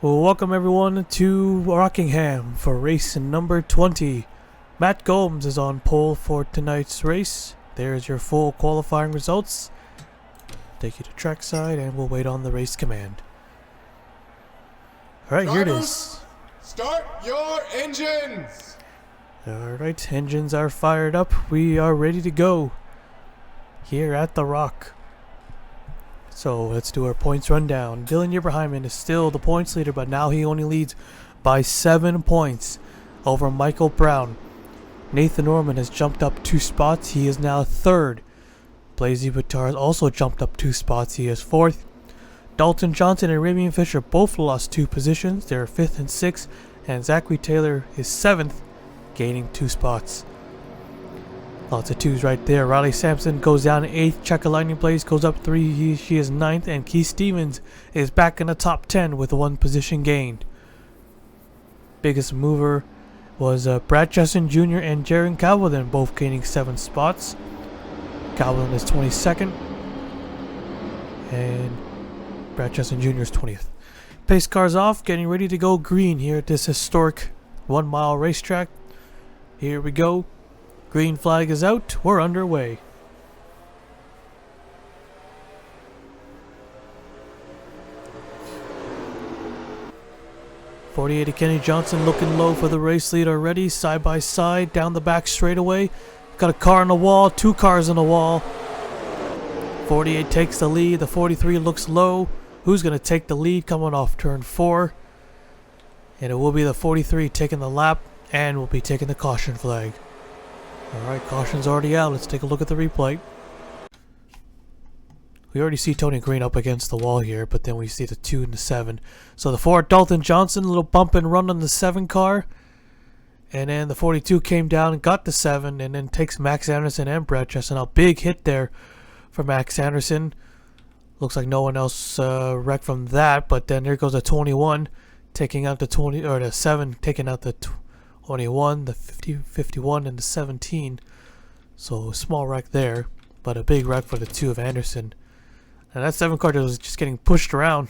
Well, welcome everyone to Rockingham for race number 20. Matt Gomes is on pole for tonight's race. There's your full qualifying results. Take you to trackside and we'll wait on the race command. Alright, here it is. Start your engines! Alright, engines are fired up. We are ready to go here at the Rock. So let's do our points rundown. Dylan Yeberheimen is still the points leader, but now he only leads by 7 points over Michael Brown. Nathan Norman has jumped up 2 spots. He is now 3rd. Blazy Bitar has also jumped up 2 spots. He is 4th. Dalton Johnson and Ramian Fisher both lost 2 positions. They're 5th and 6th. And Zachary Taylor is 7th, gaining 2 spots. Lots of 2s right there. Riley Sampson goes down to 8th. Checker Lightning Blaze goes up 3. She is 9th. And Keith Stevens is back in the top 10 with 1 position gained. Biggest mover was Brad Justin Jr. and Jaron Calvin, both gaining 7 spots. Calvin is 22nd. And Brad Justin Jr. is 20th. Pace cars off, getting ready to go green here at this historic 1-mile racetrack. Here we go. Green flag is out. We're underway. .48 to Kenny Johnson looking low for the race lead already. Side by side, down the back straightaway. Got a car on the wall, 2 cars on the wall. 48 takes the lead. The 43 looks low. Who's going to take the lead coming off turn 4? And it will be the 43 taking the lap and will be taking the caution flag. Alright, caution's already out. Let's take a look at the replay. We already see Tony Green up against the wall here, but then we see the 2 and the 7. So the 4, Dalton Johnson, a little bump and run on the 7 car. And then the 42 came down and got the 7, and then takes Max Anderson and Brad Justin out. Big hit there for Max Anderson. Looks like no one else wrecked from that, but then there goes the 21 taking out the 20, or the 7 taking out the 21, the 50, 51, and the 17. So a small wreck there, but a big wreck for the 2 of Anderson. And that 7 car was just getting pushed around.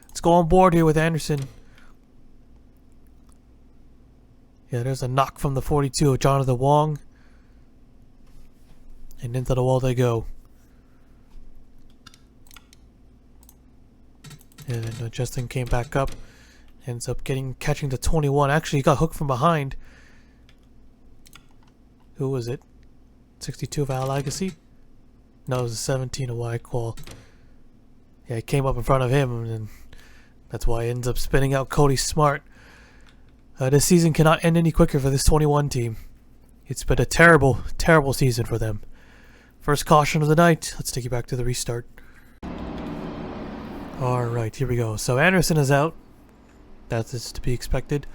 Let's go on board here with Anderson. Yeah, there's a knock from the 42 of Jonathan Wong. And into the wall they go. And then Justin came back up. Ends up catching the 21. Actually, he got hooked from behind. Who was it? 62 of Al Agassi? No, it was a 17 of Wide Qual. Yeah, he came up in front of him, and that's why he ends up spinning out Cody Smart. This season cannot end any quicker for this 21 team. It's been a terrible, terrible season for them. First caution of the night. Let's take you back to the restart. Alright, here we go. So Anderson is out. That is to be expected.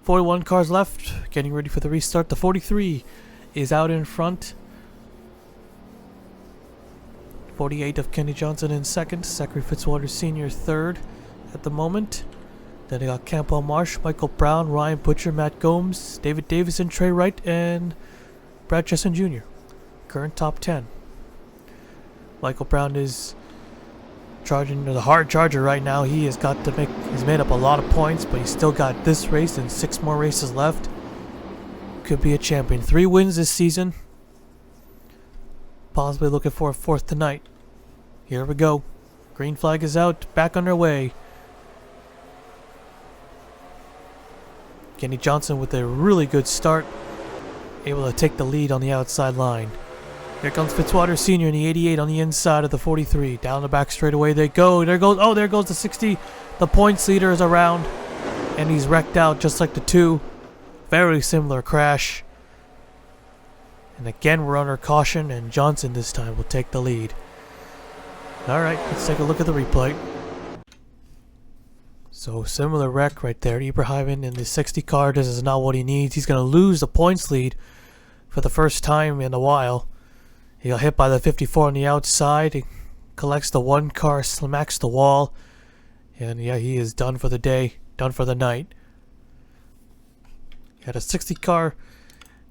41 cars left, getting ready for the restart. The 43 is out in front. 48 of Kenny Johnson in 2nd. Zachary Fitzwater Sr. 3rd at the moment. Then they got Campbell Marsh, Michael Brown, Ryan Butcher, Matt Gomes, David Davison, Trey Wright, and Brad Justin Jr. Current top 10. Michael Brown is charging the hard charger right now. He has got to he's made up a lot of points, but he's still got this race and 6 more races left. Could be a champion. 3 wins this season. Possibly looking for a 4th tonight. Here we go. Green flag is out. Back underway. Kenny Johnson with a really good start. Able to take the lead on the outside line. Here comes Fitzwater Sr. in the 88 on the inside of the 43. Down the back straightaway they go. There goes the 60. The points leader is around. And he's wrecked out just like the 2. Very similar crash. And again we're under caution, and Johnson this time will take the lead. Alright, let's take a look at the replay. So similar wreck right there. Yeberheimen in the 60 car. This is not what he needs. He's going to lose the points lead for the first time in a while. He got hit by the 54 on the outside. He collects the 1 car, smacks the wall. And yeah, he is done for the day. Done for the night. He had a 60 car.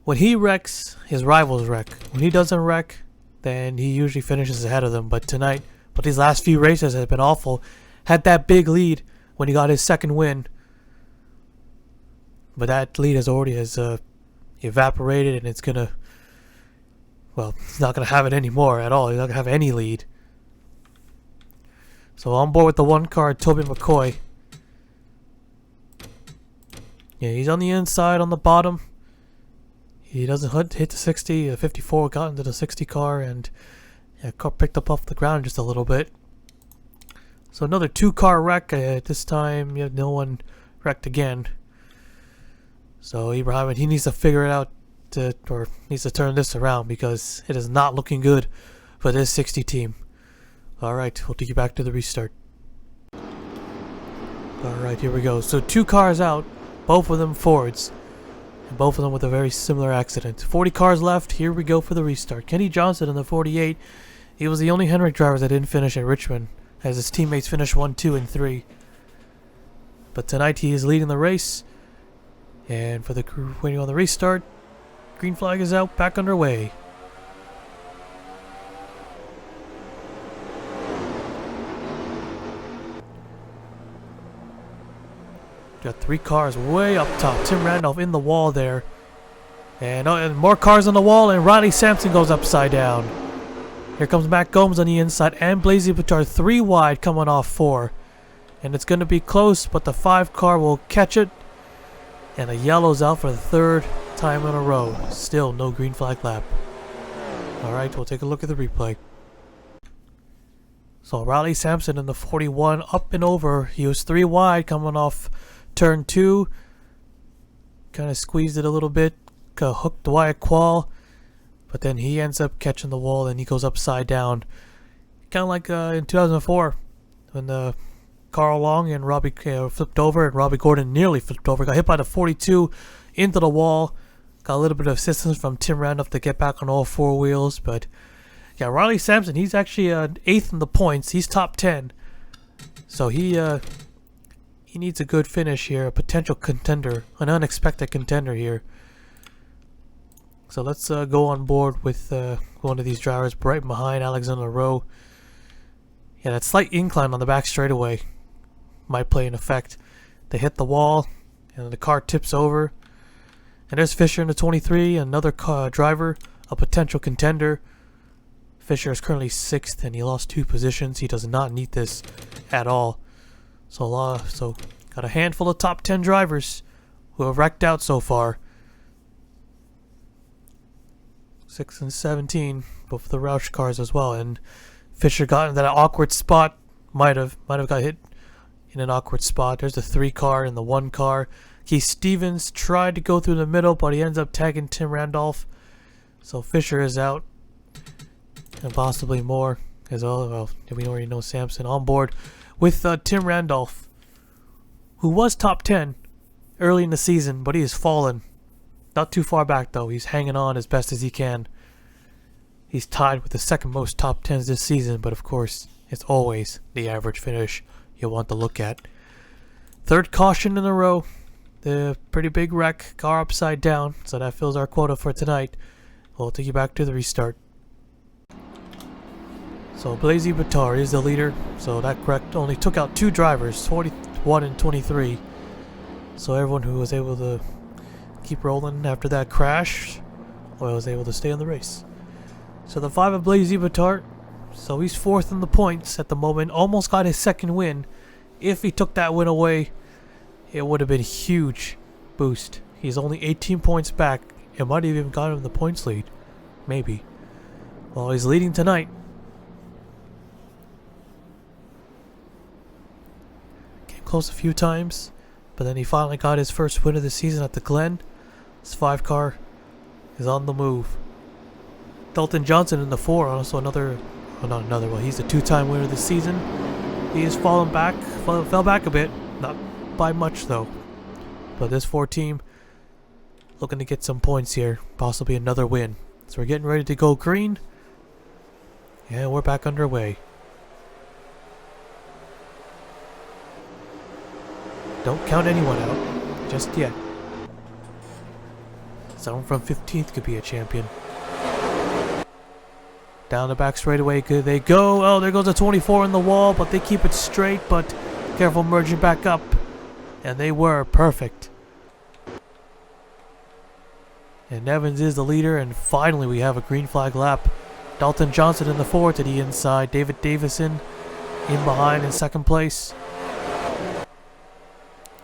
When he wrecks, his rivals wreck. When he doesn't wreck, then he usually finishes ahead of them. But these last few races have been awful. Had that big lead when he got his second win. But that lead has already evaporated, and it's gonna, well, he's not gonna have it anymore at all. He's not gonna have any lead. So on board with the one car, Toby McCoy. Yeah, he's on the inside on the bottom. He doesn't hit the 60. The 54 got into the 60 car, and yeah, car picked up off the ground just a little bit. So another 2-car wreck. This time, yeah, no one wrecked again. So Ibrahim, he needs to figure it out, or needs to turn this around, because it is not looking good for this 60 team. Alright, we'll take you back to the restart. Alright, here we go. So 2 cars out, both of them Fords, and both of them with a very similar accident. 40 cars left, here we go for the restart. Kenny Johnson in the 48, he was the only Hendrick driver that didn't finish at Richmond, as his teammates finished 1, 2, and 3. But tonight he is leading the race. And for the crew waiting on the restart, green flag is out, back underway. Got 3 cars way up top. Tim Randolph in the wall there. And more cars on the wall, and Riley Sampson goes upside down. Here comes Matt Gomes on the inside, and Blazy Buttar 3 wide coming off 4. And it's going to be close, but the 5 car will catch it. And a yellow's out for the 3rd time in a row. Still no green flag lap. Alright, we'll take a look at the replay. So Riley Sampson in the 41 up and over. He was 3 wide coming off turn 2. Kind of squeezed it a little bit. Hooked the wire qual. But then he ends up catching the wall, and he goes upside down. Kind of like in 2004 when Carl Long and Robbie flipped over, and Robbie Gordon nearly flipped over. Got hit by the 42 into the wall. Got a little bit of assistance from Tim Randolph to get back on all 4 wheels. But yeah, Riley Sampson, he's actually 8th in the points. He's top 10. So he needs a good finish here, a potential contender, an unexpected contender here. So let's go on board with one of these drivers right behind Alexander Rowe. Yeah, that slight incline on the back straightaway might play an effect. They hit the wall, and the car tips over. And there's Fisher in the 23, another driver, a potential contender. Fisher is currently 6th, and he lost 2 positions. He does not need this at all. So got a handful of top 10 drivers who have wrecked out so far. 6 and 17, both of the Roush cars as well. And Fisher got in that awkward spot. Might have got hit in an awkward spot. There's the 3 car and the 1 car. Keith Stevens tried to go through the middle, but he ends up tagging Tim Randolph. So Fisher is out, and possibly more as well. Well, we already know Sampson on board with Tim Randolph, who was top 10 early in the season, but he has fallen. Not too far back though. He's hanging on as best as he can. He's tied with the 2nd most top 10s this season, but of course, it's always the average finish you'll want to look at. 3rd caution in a row. The pretty big wreck, car upside down, so that fills our quota for tonight. We'll take you back to the restart. So Blazy Buttar is the leader, so that wreck only took out 2 drivers, 41 and 23. So everyone who was able to keep rolling after that crash, well, was able to stay in the race. So the 5 of Blazy Buttar, so he's 4th in the points at the moment, almost got his 2nd win. If he took that win away, it would have been a huge boost. He's only 18 points back. It might have even got him the points lead. Maybe. Well, he's leading tonight. Came close a few times, but then he finally got his first win of the season at the Glen. His 5 car is on the move. Dalton Johnson in the 4, also another, well, not another, well, he's a 2-time winner this season. He has fallen back, fell back a bit, not by much though. But this 4 team looking to get some points here, possibly another win. So we're getting ready to go green, and we're back underway. Don't count anyone out just yet. Someone from 15th could be a champion. Down the back straightaway, good they go. Oh, there goes a 24 in the wall, but they keep it straight. But Careful merging back up. And they were perfect. And Nevins is the leader, and finally we have a green flag lap. Dalton Johnson in the 4 to the inside. David Davison in behind in second place.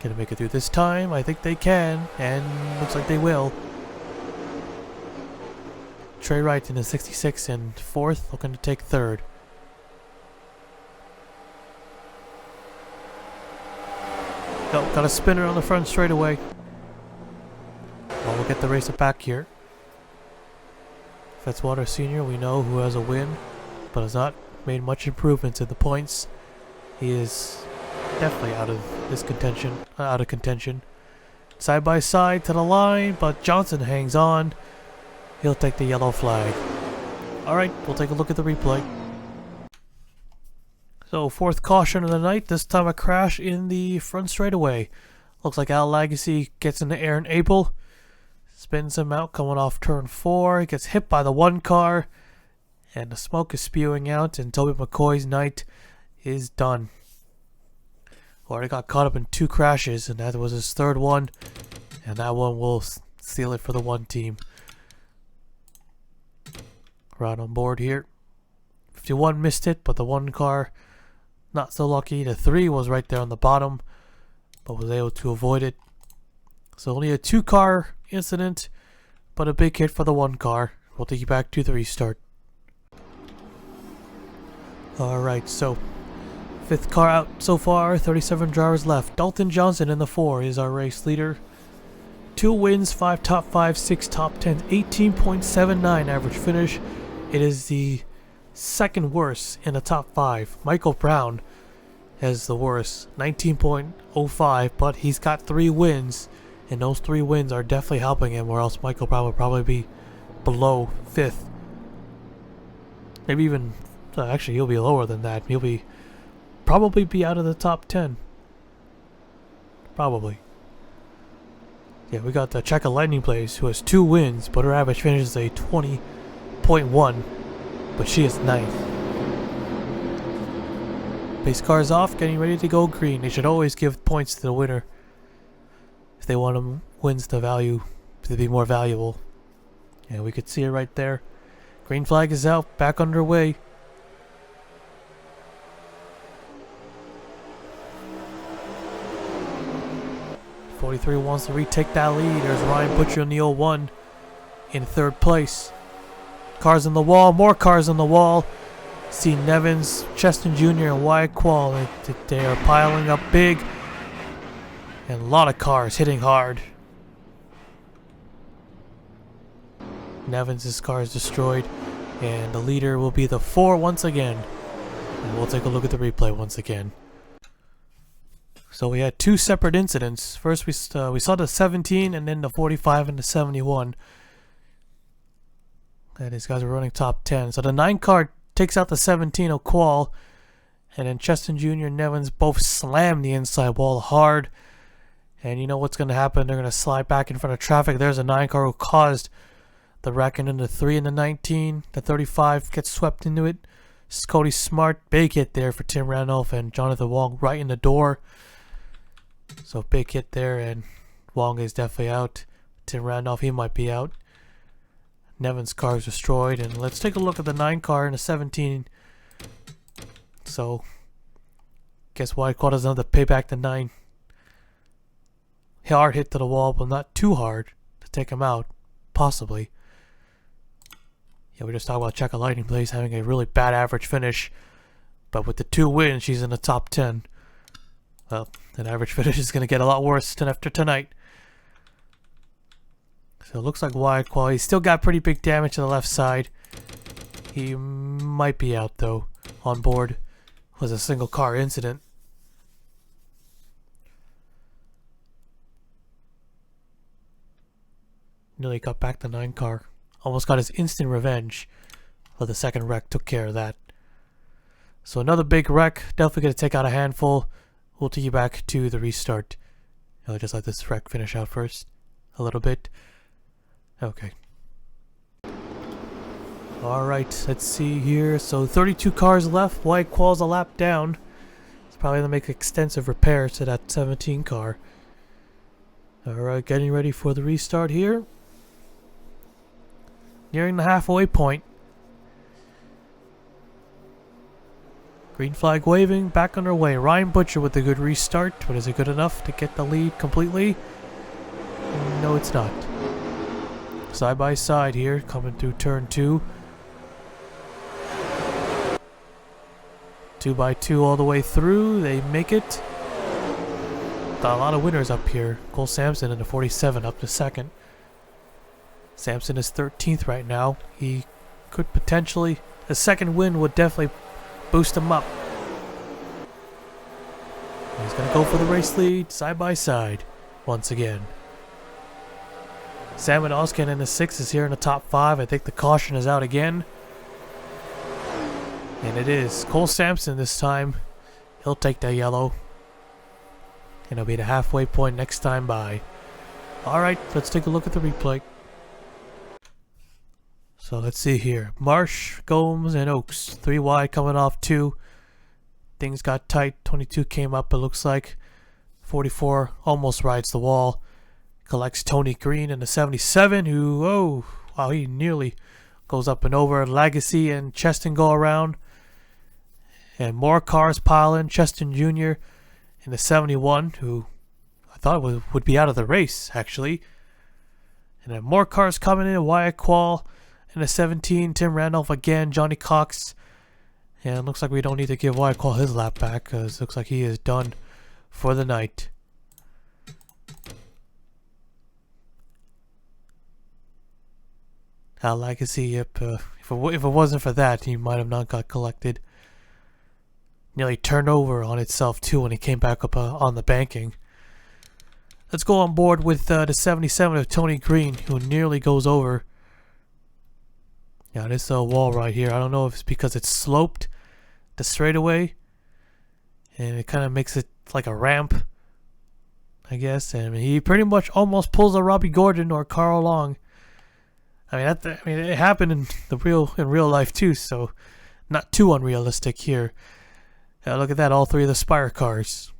Gonna make it through this time. I think they can, and looks like they will. Trey Wright in the 66 and 4th, looking to take 3rd. Oh, got a spinner on the front straightaway. Well, we'll get the racer back here. Fitzwater Sr., we know who has a win, but has not made much improvements in the points. He is definitely out of contention. Side by side to the line, but Johnson hangs on. He'll take the yellow flag. Alright, we'll take a look at the replay. So, 4th caution of the night, this time a crash in the front straightaway. Looks like Al Lagacy gets into Aaron Abel. Spins him out coming off turn 4. He gets hit by the 1 car. And the smoke is spewing out, and Toby McCoy's night is done. Already got caught up in 2 crashes, and that was his 3rd one. And that one will seal it for the 1 team. Right on board here. 51 missed it, but the 1 car not so lucky. The 3 was right there on the bottom, but was able to avoid it. So only a 2 car incident, but a big hit for the 1 car. We'll take you back to the restart. Alright, so 5th car out so far, 37 drivers left. Dalton Johnson in the 4 is our race leader. 2 wins, 5 top 5, 6 top 10, 18.79 average finish. It is the 2nd worst in the top 5. Michael Brown has the worst, 19.05, but he's got 3 wins, and those 3 wins are definitely helping him, or else Michael Brown would probably be below 5th. Maybe even, actually he'll be lower than that. He'll probably be out of the top 10. Probably. Yeah, we got the Checa Lightning Place, who has 2 wins, but her average finish is a 20.1, but she is 9th. Base car's off, getting ready to go green. They should always give points to the winner if they want them wins to be more valuable. And we could see it right there. Green flag is out, back underway. '43 wants to retake that lead. There's Ryan Butcher in the 01 in 3rd place. Cars on the wall, more cars on the wall. See Nevins, Cheston Jr. and Wyatt Quall. They are piling up big. And a lot of cars hitting hard. Nevins' car is destroyed. And the leader will be the 4 once again. And we'll take a look at the replay once again. So we had 2 separate incidents. First we saw the 17 and then the 45 and the 71. And these guys were running top 10. So the 9 car takes out the 17 of Quall. And then Cheston Jr. and Nevins both slam the inside wall hard. And you know what's going to happen. They're going to slide back in front of traffic. There's a 9 car who caused the wreck, and then the 3 and the 19. The 35 gets swept into it. Cody Smart, big hit there for Tim Randolph and Jonathan Wong right in the door. So big hit there, and Wong is definitely out. Tim Randolph, he might be out. Nevin's car is destroyed, and let's take a look at the 9 car and the 17. So, guess White Quad doesn't have to pay back the 9. Hard hit to the wall, but not too hard to take him out, possibly. Yeah, we just talked about Checa Lightning Blaze having a really bad average finish, but with the 2 wins, she's in the top 10. Well, that average finish is going to get a lot worse after tonight. So it looks like Wyatt Quall, he's still got pretty big damage to the left side. He might be out though. On board. It was a single car incident. Nearly got back the 9 car. Almost got his instant revenge. But the second wreck took care of that. So another big wreck. Definitely going to take out a handful. We'll take you back to the restart. I'll just let this wreck finish out first. A little bit. Okay. Alright, let's see here. So 32 cars left. White Quall's a lap down. It's Probably gonna make extensive repairs to that 17 car. Alright, getting ready for the restart here. Nearing the halfway point. Green flag waving, back underway. Ryan Butcher with a good restart, but is it good enough to get the lead completely? No, it's not. Side by side here, coming through turn 2. 2x2 all the way through, they make it. Got a lot of winners up here. Cole Sampson in the 47 up to second. Sampson is 13th right now. He could potentially, a second win would definitely boost him up. He's going to go for the race lead, side by side, once again. Sam Oskin in the 6 is here in the top 5. I think the caution is out again. And it is. Cole Sampson this time. He'll take that yellow. And it'll be the halfway point next time by. Alright, let's take a look at the replay. So let's see here. Marsh, Gomes, and Oaks. 3 wide coming off 2. Things got tight. 22 came up, it looks like. 44 almost rides the wall. Collects Tony Green in the 77, who, oh, wow, he nearly goes up and over. Legacy and Cheston go around. And more cars pile in. Cheston Jr. in the 71, who I thought would be out of the race, actually. And then more cars coming in. Wyatt Quall in the 17. Tim Randolph again. Johnny Cox. And it looks like we don't need to give Wyatt Quall his lap back, because it looks like he is done for the night. Legacy, yep. If it wasn't for that, he might have not got collected. Nearly turned over on itself too when he came back up on the banking. Let's go on board with the 77 of Tony Green, who nearly goes over. Yeah, this wall right here. I don't know if it's because it's sloped, the straightaway, and it kind of makes it like a ramp, I guess. And he pretty much almost pulls a Robbie Gordon or Carl Long. I mean, it happened in real life too, so not too unrealistic here. Look at that, all 3 of the Spire cars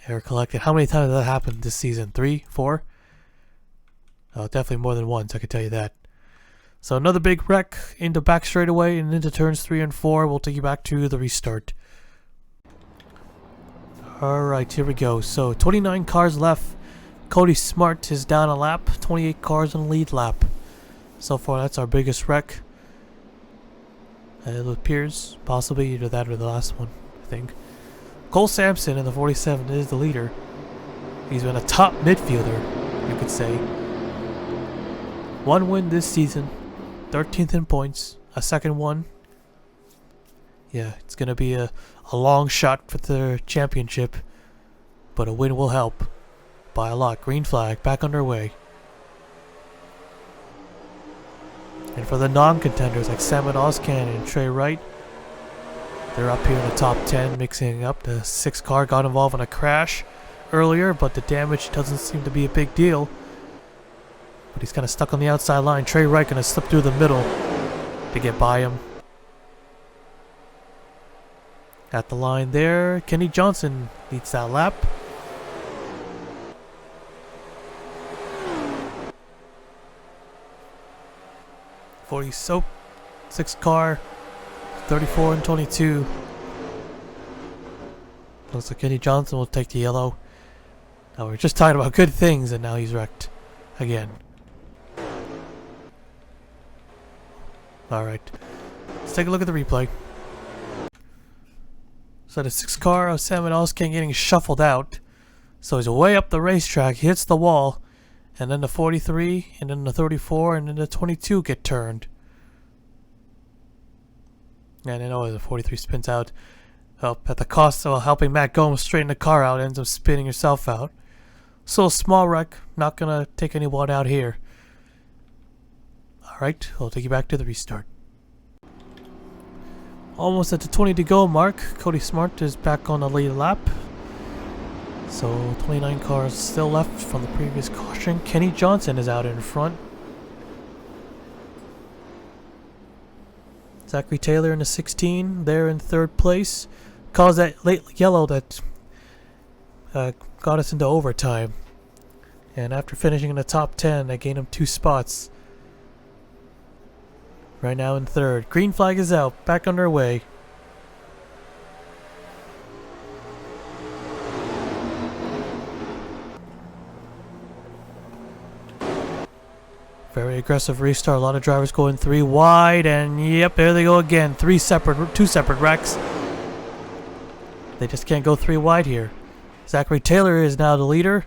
are collected. How many times did that happen this season? 3? 4? Oh, definitely more than once, I can tell you that. So another big wreck into back straightaway and into turns 3 and 4. We'll take you back to the restart. Alright, here we go. So 29 cars left. Cody Smart is down a lap. 28 cars on the lead lap. So far, that's our biggest wreck. It appears possibly either that or the last one, I think. Cole Sampson in the 47 is the leader. He's been a top midfielder, you could say. 1 win this season, 13th in points, a second one. Yeah, it's going to be a long shot for the championship, but a win will help by a lot. Green flag, back underway. And for the non-contenders like Salmon Oscan and Trey Wright, they're up here in the top 10, mixing up. The 6 car got involved in a crash earlier, but the damage doesn't seem to be a big deal. But he's kind of stuck on the outside line. Trey Wright going to slip through the middle to get by him. At the line there, Kenny Johnson leads that lap. Soap, 6 car, 34 and 22. Looks like Kenny Johnson will take the yellow. Now we're just talking about good things, and now he's wrecked again. Alright, let's take a look at the replay. So the 6 car of Salmon Oscan getting shuffled out. So he's way up the racetrack, he hits the wall. And then the 43, and then the 34, and then the 22 get turned. And then the 43 spins out. At the cost of helping Matt Gomes straighten the car out, ends up spinning herself out. So a small wreck, not gonna take anyone out here. Alright, I'll take you back to the restart. Almost at the 20 to go mark. Cody Smart is back on the lead lap. So 29 cars still left from the previous caution. Kenny Johnson is out in front. Zachary Taylor in the 16, there in 3rd place. Caused that late yellow that got us into overtime. And after finishing in the top 10, I gained him 2 spots. Right now in third. Green flag is out. Back underway. Very aggressive restart. A lot of drivers going 3 wide, and yep, there they go again. 2 separate wrecks. They just can't go 3 wide here. Zachary Taylor is now the leader,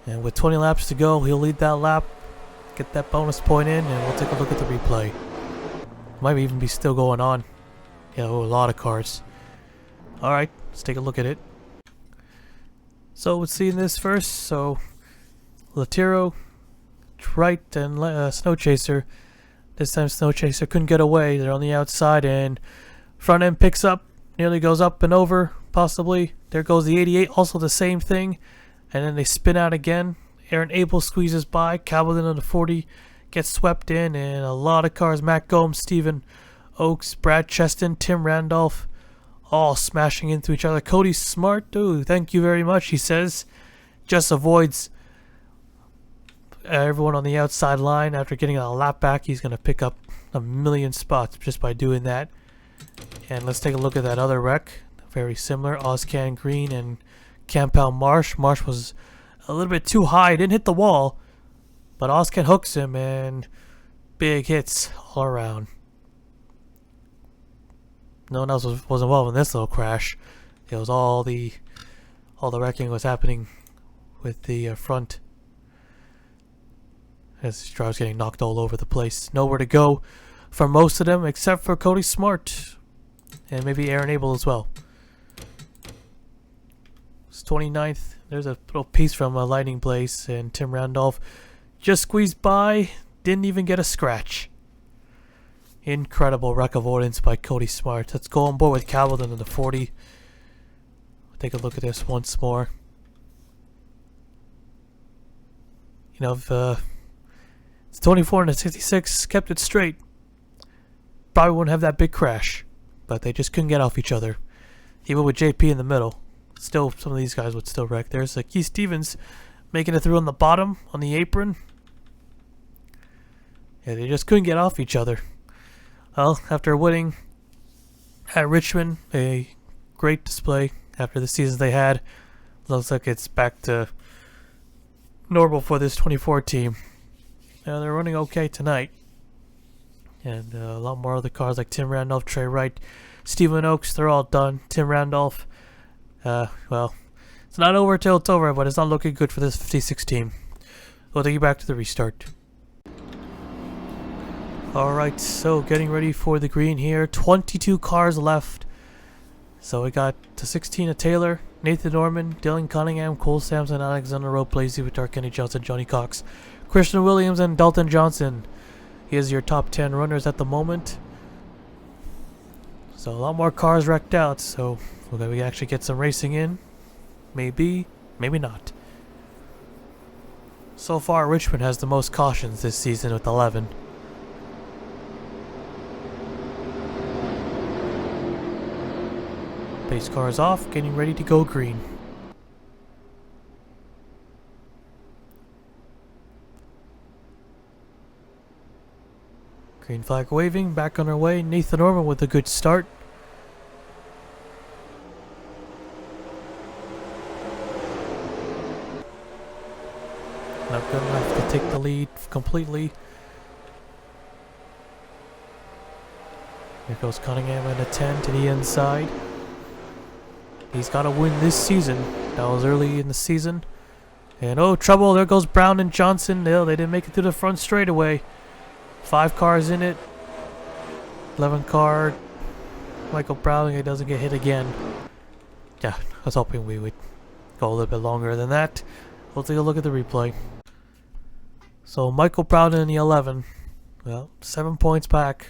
and with 20 laps to go, he'll lead that lap, get that bonus point in, and we'll take a look at the replay. Might even be still going on. Yeah, a lot of cars. All right, let's take a look at it. So let's see this first. So Latiro, right, and Snow Chaser. This time Snow Chaser couldn't get away. They're on the outside, and front end picks up, nearly goes up and over, possibly. There goes the 88, also the same thing, and then they spin out again. Aaron Abel squeezes by. Cableton on the 40 gets swept in, and a lot of cars. Matt Gomes, Stephen Oakes, Brad Cheston, Tim Randolph, all smashing into each other. Cody Smart, dude, thank you very much, he says. Just avoids everyone on the outside line. After getting a lap back, he's going to pick up a million spots just by doing that. And let's take a look at that other wreck. Very similar. Ozcan Green and Campbell Marsh. Marsh was a little bit too high. Didn't hit the wall, but Ozcan hooks him, and big hits all around. No one else was involved in this little crash. It was all the wrecking was happening with the front. As drivers getting knocked all over the place. Nowhere to go for most of them except for Cody Smart. And maybe Aaron Abel as well. It's 29th. There's a little piece from a Lightning Place, and Tim Randolph just squeezed by. Didn't even get a scratch. Incredible wreck avoidance by Cody Smart. Let's go on board with Cableton in the 40. Take a look at this once more. You know, if it's 24 and a 66 kept it straight, probably wouldn't have that big crash. But they just couldn't get off each other. Even with JP in the middle, still some of these guys would still wreck. There's Keith Stevens making it through on the bottom, on the apron. Yeah, they just couldn't get off each other. Well, after winning at Richmond, a great display after the seasons they had, looks like it's back to normal for this 24 team. Now they're running okay tonight. And a lot more other cars like Tim Randolph, Trey Wright, Stephen Oakes, they're all done. Tim Randolph, well, it's not over till it's over, but it's not looking good for this 56 team. We'll take you back to the restart. Alright, so getting ready for the green here. 22 cars left. So we got the 16 of Taylor, Nathan Norman, Dylan Cunningham, Cole Sampson, Alexander Rowe, Blazy with Kenny Johnson, Johnny Cox, Christian Williams, and Dalton Johnson. Here's your top 10 runners at the moment. So a lot more cars wrecked out, so we can actually get some racing in. Maybe, maybe not. So far, Richmond has the most cautions this season with 11. Pace car is off, getting ready to go green. Green flag waving, back on our way. Nathan Norman with a good start. Not good enough to take the lead completely. Here goes Cunningham in a 10 to the inside. He's got to win this season. That was early in the season. And oh, trouble. There goes Brown and Johnson. No, they didn't make it to the front straightaway. 5 cars in it. 11 car. Michael Browning, it doesn't get hit again. Yeah, I was hoping we would go a little bit longer than that. We'll take a look at the replay. So Michael Browning in the 11. Well, 7 points back.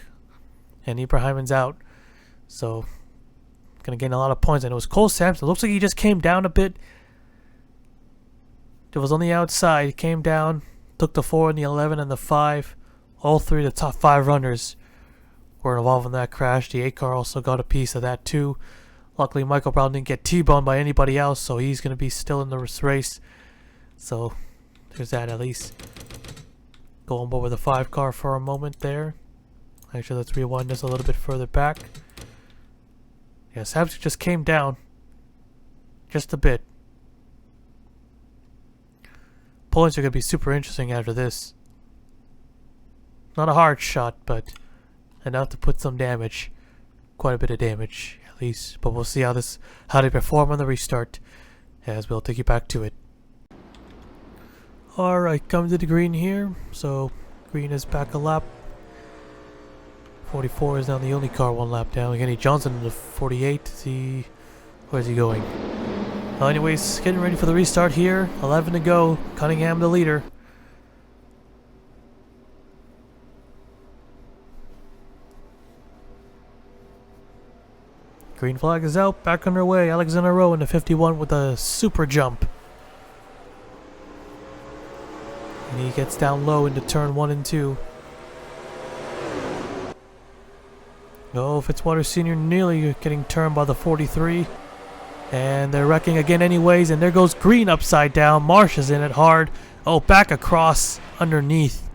And Ibrahim's out. So, gonna gain a lot of points. And it was Cole Sampson. Looks like he just came down a bit. It was on the outside. He came down. Took the 4 and the 11 and the 5. All 3 of the top 5 runners were involved in that crash. The 8 car also got a piece of that too. Luckily, Michael Brown didn't get T-boned by anybody else, so he's going to be still in the race. So, there's that at least. Going over the 5 car for a moment there. Actually, let's rewind this a little bit further back. Yeah, Samson just came down. Just a bit. Points are going to be super interesting after this. Not a hard shot, but enough to put some damage. Quite a bit of damage, at least. But we'll see how they perform on the restart, as we'll take you back to it. Alright, come to the green here. So, green is back a lap. 44 is now the only car 1 lap down. Kenny Johnson in the 48. Where's he going? Well, anyways, getting ready for the restart here. 11 to go. Cunningham the leader. Green flag is out. Back underway. Alexander Rowe in the 51 with a super jump. And he gets down low into turn 1 and 2. Oh, Fitzwater Sr. nearly getting turned by the 43. And they're wrecking again anyways. And there goes Green upside down. Marsh is in it hard. Oh, back across underneath.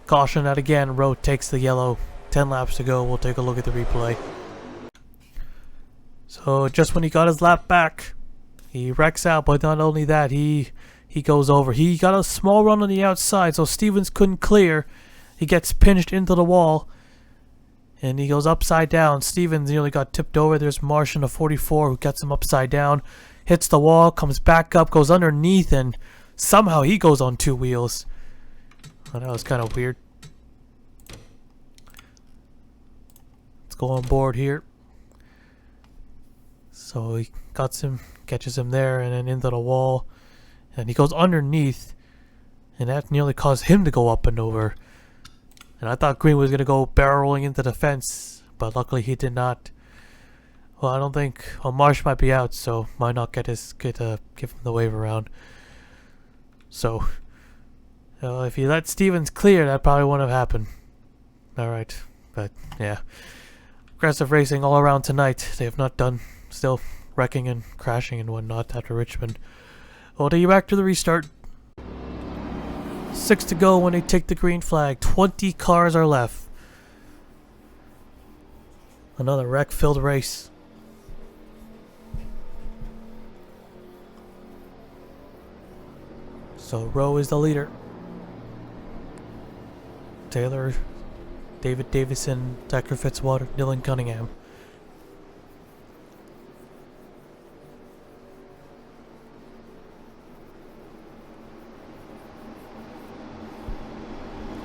Caution that again. Rowe takes the yellow. 10 laps to go. We'll take a look at the replay. So just when he got his lap back, he wrecks out. But not only that, he goes over. He got a small run on the outside, so Stevens couldn't clear. He gets pinched into the wall, and he goes upside down. Stevens nearly got tipped over. There's Marsh in the 44 who gets him upside down, hits the wall, comes back up, goes underneath, and somehow he goes on 2 wheels. Oh, that was kind of weird. Let's go on board here. So he cuts him, catches him there, and then into the wall. And he goes underneath, and that nearly caused him to go up and over. And I thought Green was going to go barrel rolling into the fence, but luckily he did not. Well, I don't think... Well, Marsh might be out, so might not give him the wave around. So, if he let Stevens clear, that probably wouldn't have happened. Alright, but yeah. Aggressive racing all around tonight. They have not done... Still wrecking and crashing and whatnot after Richmond. We'll take you back to the restart. 6 to go when they take the green flag. 20 cars are left. Another wreck-filled race. So Rowe is the leader. Taylor, David Davison, Decker Fitzwater, Dylan Cunningham.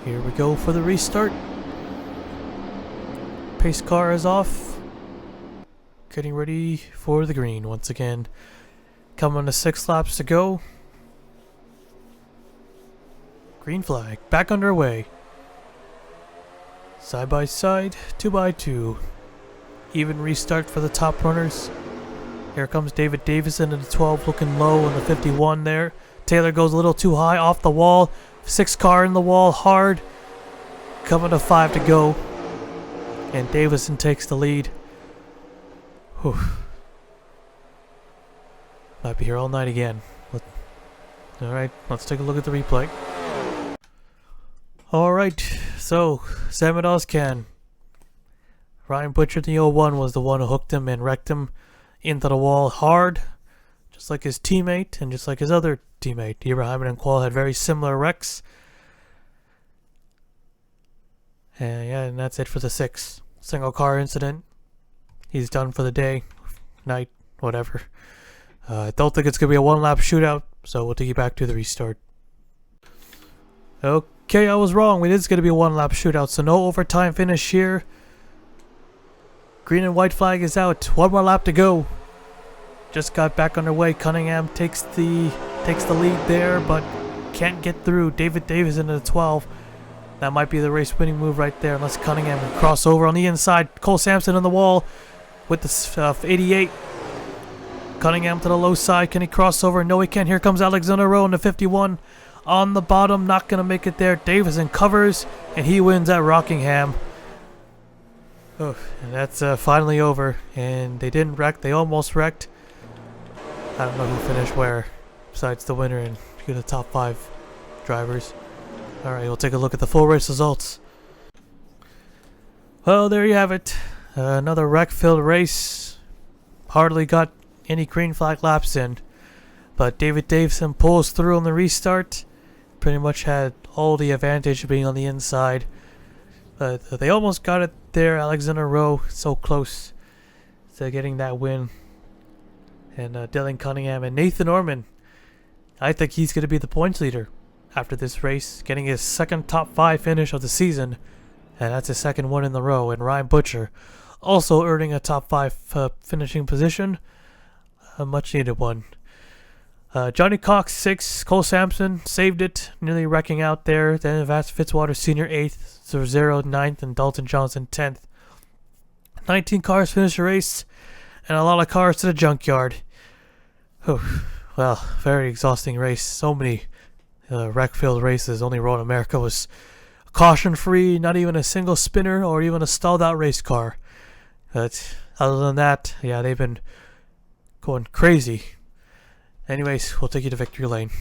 Here we go for the restart. Pace car is off. Getting ready for the green once again. Coming to 6 laps to go. Green flag back underway. Side by side, 2 by 2. Even restart for the top runners. Here comes David Davison in the 12 looking low in the 51 there. Taylor goes a little too high off the wall. 6 car in the wall hard. Coming to 5 to go. And Davison takes the lead. Whew. Might be here all night again. Alright, let's take a look at the replay. Alright, so Sam Can. Ryan Butcher, the 01, was the one who hooked him and wrecked him into the wall hard. Just like his teammate and just like his other teammate. Ibrahim and Qual had very similar wrecks. And yeah, and that's it for the 6. Single car incident. He's done for the day, night, whatever. I don't think it's going to be a 1 lap shootout, so we'll take you back to the restart. Okay, I was wrong. It is going to be a 1 lap shootout, so no overtime finish here. Green and white flag is out. 1 more lap to go. Just got back underway. Cunningham takes the lead there, but can't get through. David Davis into the 12. That might be the race winning move right there, unless Cunningham can cross over on the inside. Cole Sampson on the wall with the 88. Cunningham to the low side. Can he cross over? No, he can't. Here comes Alexander Rowe in the 51. On the bottom, not going to make it there. Davison covers, and he wins at Rockingham. Oh, and that's finally over. And they didn't wreck. They almost wrecked. I don't know who finished where, besides the winner and the top 5 drivers. Alright, we'll take a look at the full race results. Well, there you have it. Another wreck-filled race. Hardly got any green flag laps in. But David Davison pulls through on the restart. Pretty much had all the advantage being on the inside. But they almost got it there. Alexander Rowe so close to getting that win. And Dylan Cunningham and Nathan Orman. I think he's going to be the points leader after this race, getting his second top 5 finish of the season. And that's his second one in a row. And Ryan Butcher also earning a top 5 finishing position. A much needed one. Johnny Cox 6, Cole Sampson saved it, nearly wrecking out there. Then Vance Fitzwater Sr. 8th, Zorzero 9th, and Dalton Johnson 10th. 19 cars finished the race, and a lot of cars to the junkyard. Well, very exhausting race. So many wreck-filled races. Only road in America was caution-free, not even a single spinner or even a stalled-out race car. But other than that, yeah, they've been going crazy. Anyways, we'll take you to victory lane.